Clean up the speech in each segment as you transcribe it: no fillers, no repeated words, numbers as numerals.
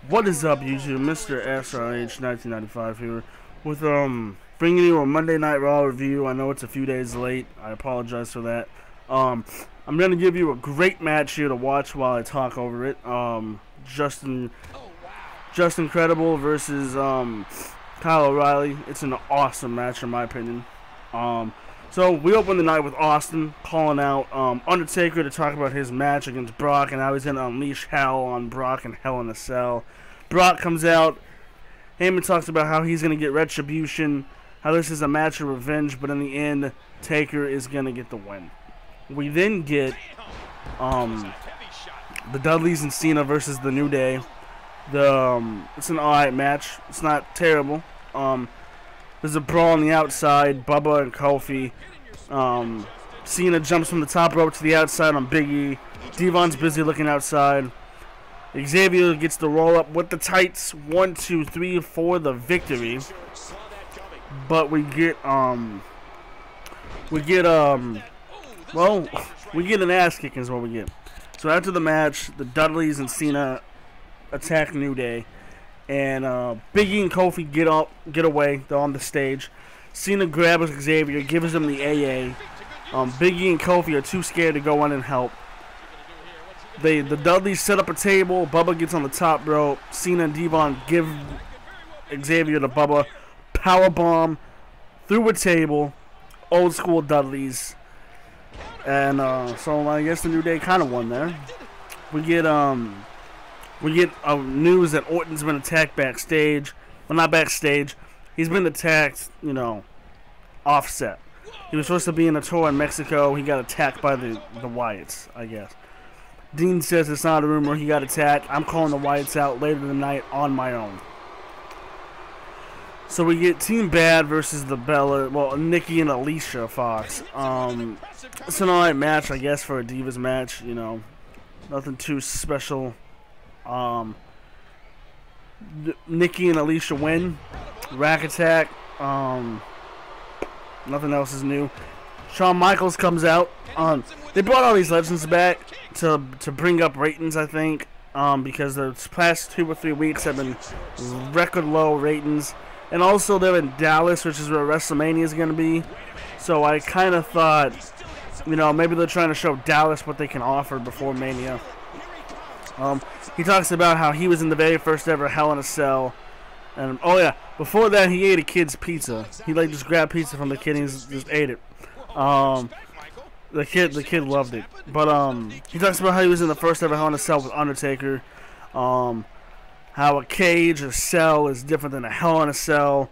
What is up, YouTube? Mr. SRH 1995 here with bringing you a Monday Night Raw review. I know it's a few days late. I apologize for that. I'm gonna give you a great match here to watch while I talk over it. Justin Credible versus Kyle O'Reilly. It's an awesome match in my opinion. So we open the night with Austin calling out Undertaker to talk about his match against Brock and how he's going to unleash hell on Brock and Hell in a Cell. Brock comes out. Heyman talks about how he's going to get retribution, how this is a match of revenge, but in the end, Taker is going to get the win. We then get the Dudleys and Cena versus the New Day. It's an alright match. It's not terrible. There's a brawl on the outside, Bubba and Kofi. Cena jumps from the top rope to the outside on Big E. Devon's busy looking outside. Xavier gets the roll up with the tights. 1, 2, 3 for the victory. But we get an ass kicking is what we get. So after the match, the Dudleys and Cena attack New Day. And Big E and Kofi get away. They're on the stage. Cena grabs Xavier, gives him the AA. Big E and Kofi are too scared to go in and help. The Dudleys set up a table. Bubba gets on the top rope. Cena and Devon give Xavier to Bubba. Powerbomb through a table. Old school Dudleys. And so I guess the New Day kind of won there. We get news that Orton's been attacked backstage. Well, not backstage. He's been attacked, offset. He was supposed to be in a tour in Mexico. He got attacked by the Wyatts, I guess. Dean says it's not a rumor. He got attacked. I'm calling the Wyatts out later tonight on my own. So we get Team Bad versus the Nikki and Alicia Fox. It's an alright match, I guess, for a Divas match. Nothing too special. Nikki and Alicia win. Rack attack. Nothing else is new. Shawn Michaels comes out. They brought all these legends back to bring up ratings, I think, because the past 2 or 3 weeks have been record low ratings, and also they're in Dallas, which is where WrestleMania is going to be. So I kind of thought, maybe they're trying to show Dallas what they can offer before Mania. He talks about how he was in the very first ever Hell in a Cell. And, oh yeah, before that he ate a kid's pizza. He just grabbed pizza from the kid and just ate it. The kid loved it. But he talks about how he was in the first ever Hell in a Cell with Undertaker. How a cage or cell is different than a Hell in a Cell.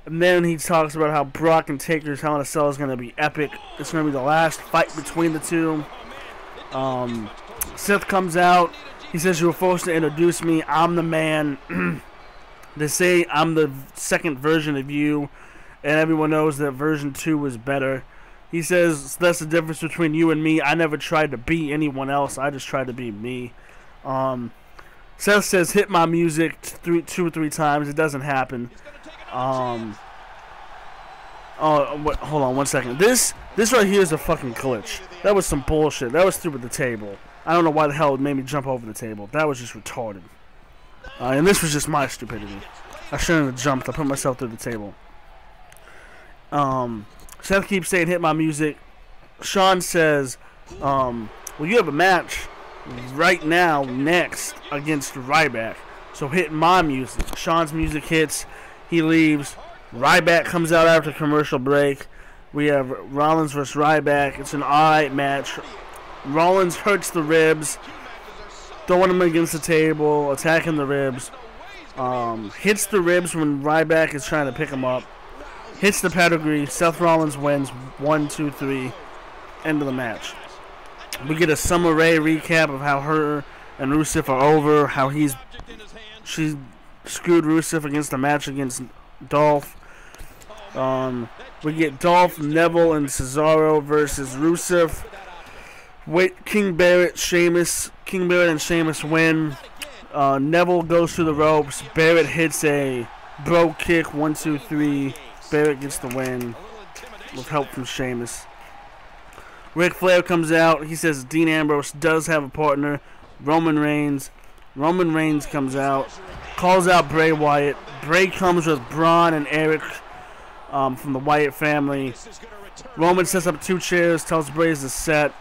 And then he talks about how Brock and Taker's Hell in a Cell is going to be epic. It's going to be the last fight between the two. Seth comes out. He says, "You were forced to introduce me. I'm the man. They say I'm the second version of you, and everyone knows that version 2 was better." He says, "That's the difference between you and me. I never tried to be anyone else. I just tried to be me." Seth says, "Hit my music 2 or 3 times. It doesn't happen." Hold on 1 second. This right here is a fucking glitch. That was some bullshit. That was through with the table. I don't know why the hell it made me jump over the table. That was just retarded. And this was just my stupidity. I shouldn't have jumped. I put myself through the table. Seth keeps saying, "Hit my music." Shawn says, "Well, you have a match right now, next, against Ryback. So hit my music." Shawn's music hits. He leaves. Ryback comes out after commercial break. We have Rollins versus Ryback. It's an alright match. Rollins hurts the ribs, throwing him against the table, attacking the ribs. Hits the ribs when Ryback is trying to pick him up. Hits the pedigree. Seth Rollins wins 1, 2, 3. End of the match. We get a Summer Rae recap of how her and Rusev are over. How she screwed Rusev against the match against Dolph. We get Dolph, Neville, and Cesaro versus Rusev. King Barrett and Sheamus win. Neville goes through the ropes. Barrett hits a bro kick. 1, 2, 3. Barrett gets the win with help from Sheamus. Ric Flair comes out. He says Dean Ambrose does have a partner, Roman Reigns. Roman Reigns comes out. calls out Bray Wyatt. Bray comes with Braun and Eric from the Wyatt family. Roman sets up 2 chairs, tells Bray to set.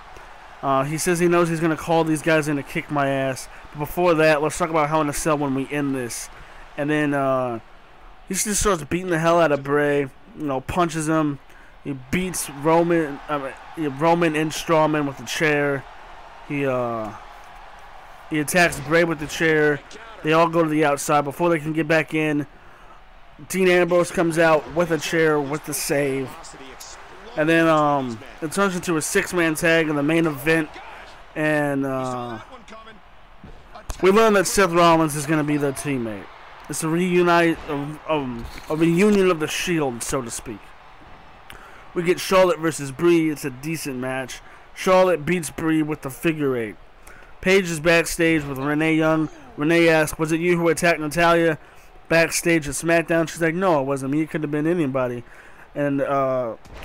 He says he knows he's going to call these guys in to kick my ass. But before that, let's talk about Hell in a Cell when we end this. And then he just starts beating the hell out of Bray. You know, punches him. He beats Roman and Strowman with the chair. He attacks Bray with the chair. They all go to the outside. Before they can get back in, Dean Ambrose comes out with a chair with the save. And then it turns into a 6-man tag in the main event. And we learn that Seth Rollins is going to be their teammate. It's a reunion of the Shield, so to speak. We get Charlotte versus Brie. It's a decent match. Charlotte beats Brie with the figure 8. Paige is backstage with Renee Young. Renee asks, "Was it you who attacked Natalya backstage at SmackDown?" She's like, "No, it wasn't me. It could have been anybody." And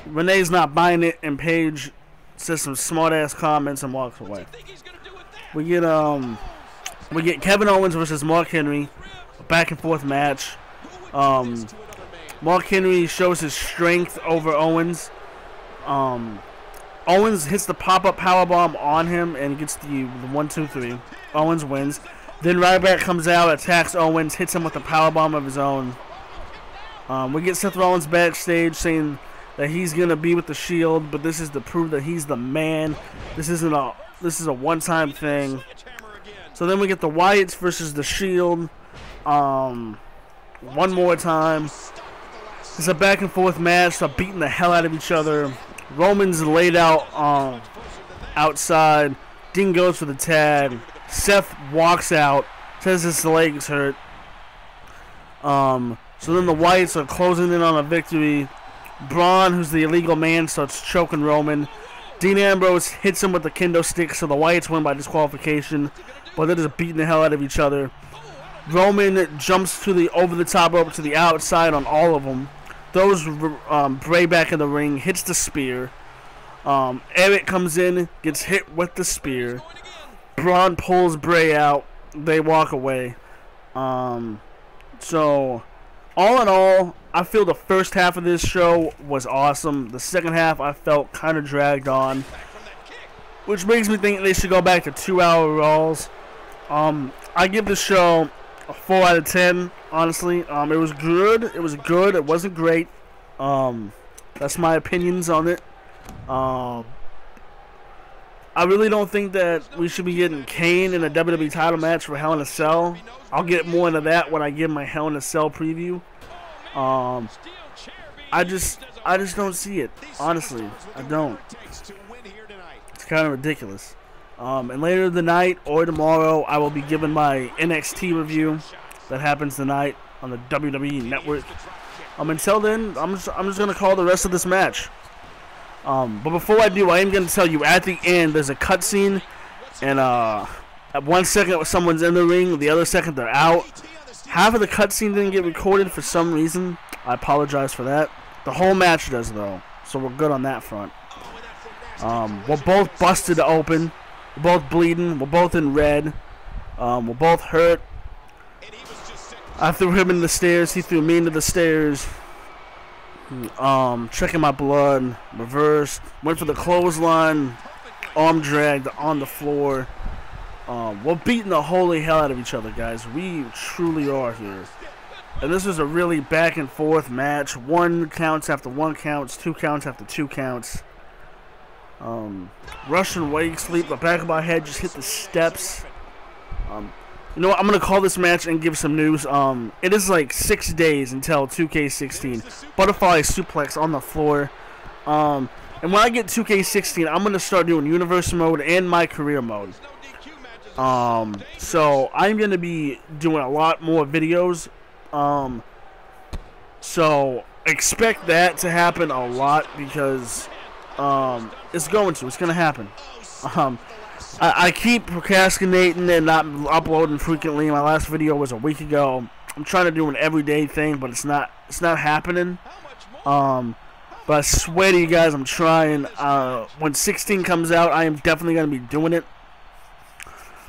Renee's not buying it, and Paige says some smart-ass comments and walks away. We get Kevin Owens versus Mark Henry, a back-and-forth match. Mark Henry shows his strength over Owens. Owens hits the pop-up powerbomb on him and gets the 1-2-3. Owens wins. Then Ryback comes out, attacks Owens, hits him with a powerbomb of his own. We get Seth Rollins backstage saying that he's gonna be with the Shield, but this is to prove that he's the man. This is a one-time thing. So then we get the Wyatts versus the Shield. One more time. It's a back-and-forth match. They're beating the hell out of each other. Roman's laid out outside. Dean goes for the tag. Seth walks out. Says his legs hurt. So then the Wyatts are closing in on a victory. Braun, who's the illegal man, starts choking Roman. Dean Ambrose hits him with the kendo stick, so the Wyatts win by disqualification. But they're just beating the hell out of each other. Roman jumps to the over-the-top rope to the outside on all of them. Throws Bray back in the ring, hits the spear. Eric comes in, gets hit with the spear. Braun pulls Bray out. They walk away. So, all in all, I feel the first half of this show was awesome. The second half I felt kind of dragged on, which makes me think they should go back to 2-hour Raws. I give the show a 4 out of 10, honestly. It was good. It was good. It wasn't great. That's my opinions on it. I really don't think that we should be getting Kane in a WWE title match for Hell in a Cell. I'll get more into that when I give my Hell in a Cell preview. I just don't see it. Honestly, I don't. It's kind of ridiculous. And later in the night or tomorrow, I will be giving my NXT review that happens tonight on the WWE Network. Until then, I'm just gonna call the rest of this match. But before I do, I am gonna tell you at the end there's a cutscene, and at 1 second someone's in the ring, the other second they're out. Half of the cutscene didn't get recorded for some reason. I apologize for that. The whole match does though, so we're good on that front. We're both busted open. We're both bleeding. We're both in red. We're both hurt. I threw him into the stairs. He threw me into the stairs. Checking my blood. Reversed. Went for the clothesline. Arm dragged on the floor. We're beating the holy hell out of each other, guys. We truly are here. And this was a really back and forth match. 1 counts after 1 counts. 2 counts after 2 counts. Russian wake sleep. The back of my head just hit the steps. You know what? I'm going to call this match and give some news. It is like 6 days until 2K16. Butterfly suplex on the floor. And when I get 2K16, I'm going to start doing universe mode and my career mode. So I'm going to be doing a lot more videos. So expect that to happen a lot because it's going to happen. I keep procrastinating and not uploading frequently. My last video was a week ago. I'm trying to do an everyday thing, but it's not happening. But I swear to you guys, I'm trying. When 16 comes out, I am definitely going to be doing it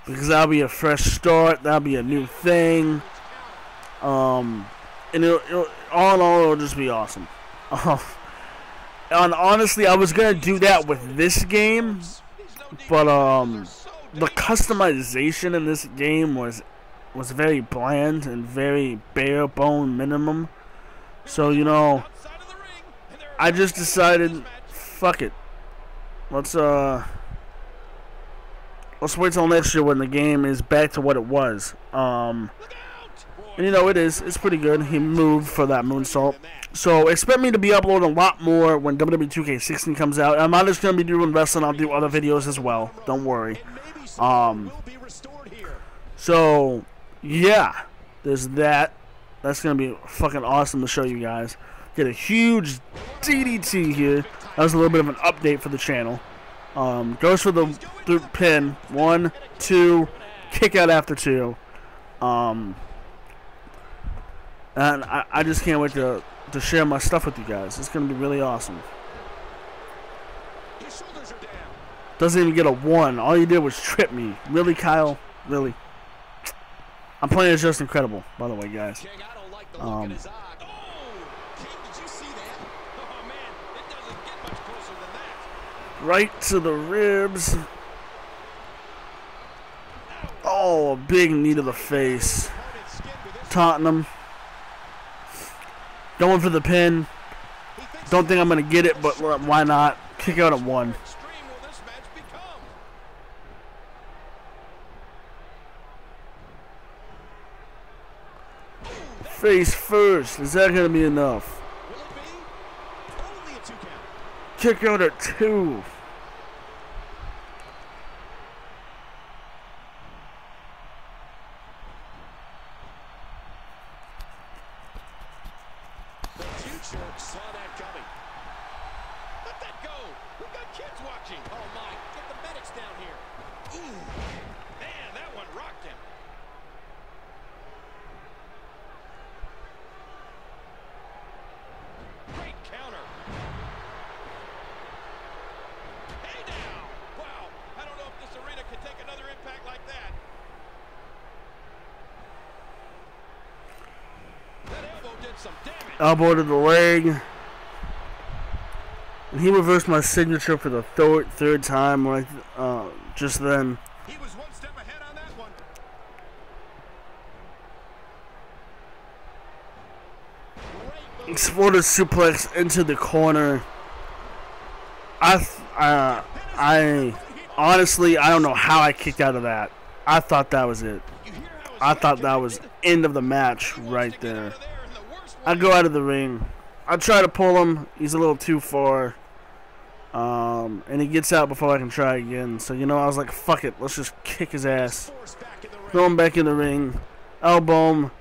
because that'll be a fresh start. That'll be a new thing. And all in all, it'll just be awesome. And honestly, I was gonna do that with this game, but the customization in this game was very bland and very bare bone minimum. So you know, I just decided, fuck it. Let's wait till next year when the game is back to what it was. And you know, it's pretty good. He moved for that moonsault. So expect me to be uploading a lot more when WWE 2K16 comes out. I'm not just gonna be doing wrestling. I'll do other videos as well. Don't worry. So yeah, there's that. That's gonna be fucking awesome to show you guys. Get a huge DDT here. That was a little bit of an update for the channel. Goes for the pin. 1, 2, kick out after 2. And I just can't wait to share my stuff with you guys. It's gonna be really awesome. Doesn't even get a 1. All you did was trip me. Really, Kyle? Really? I'm playing as Just Incredible, by the way, guys. Right to the ribs. Oh, a big knee to the face. Taunting him. Going for the pin. Don't think I'm going to get it, but why not? Kick out at 1. Face first. Is that going to be enough? Kick out at 2. Saw that coming. Let that go. We've got kids watching. Oh my, get the medics down here. Ooh, man, that one rocked him. Great counter. Hey now. Wow, I don't know if this arena can take another impact like that. That elbow did some damage. Elbow to the leg. And he reversed my signature for the third time right just then. He was one step ahead on that one. Exploded suplex into the corner. I honestly, I don't know how I kicked out of that. I thought that was it. I thought that was end of the match right there. I go out of the ring. I try to pull him. He's a little too far. And he gets out before I can try again. So, you know, I was like, fuck it. Let's just kick his ass. Throw him back in the ring. Elbow him.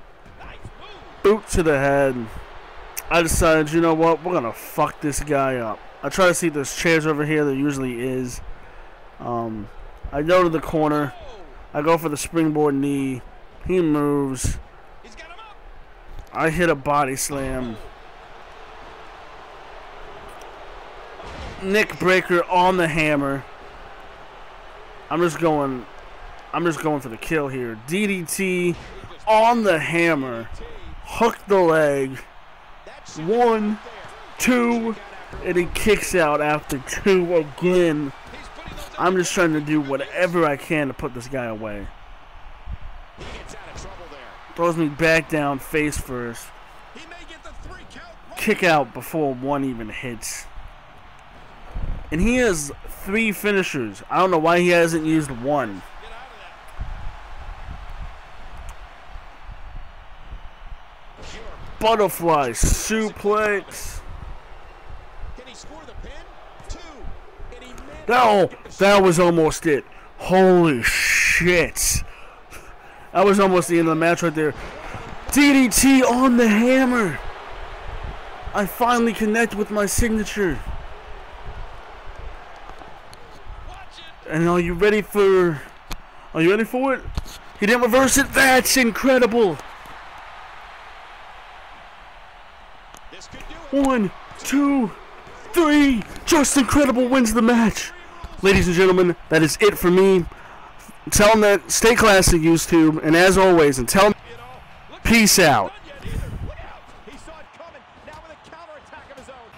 Boot to the head. I decided, you know what? We're going to fuck this guy up. I try to see if there's chairs over here. There usually is. I go to the corner. I go for the springboard knee. He moves. I hit a body slam. Neck breaker on the hammer. I'm just going for the kill here. DDT on the hammer. Hook the leg. 1, 2, and he kicks out after 2 again. I'm just trying to do whatever I can to put this guy away. Throws me back down face first. Kick out before 1 even hits. And he has 3 finishers. I don't know why he hasn't used 1. Butterfly suplex. No, that was almost it. Holy shit. That was almost the end of the match right there. DDT on the hammer. I finally connect with my signature. And are you ready for it? He didn't reverse it. That's incredible. 1, 2, 3. Just Incredible wins the match. Ladies and gentlemen, that is it for me. Tell them that stay classy, YouTube. And as always, until Peace out. He saw it coming. Now with a counterattack of his own.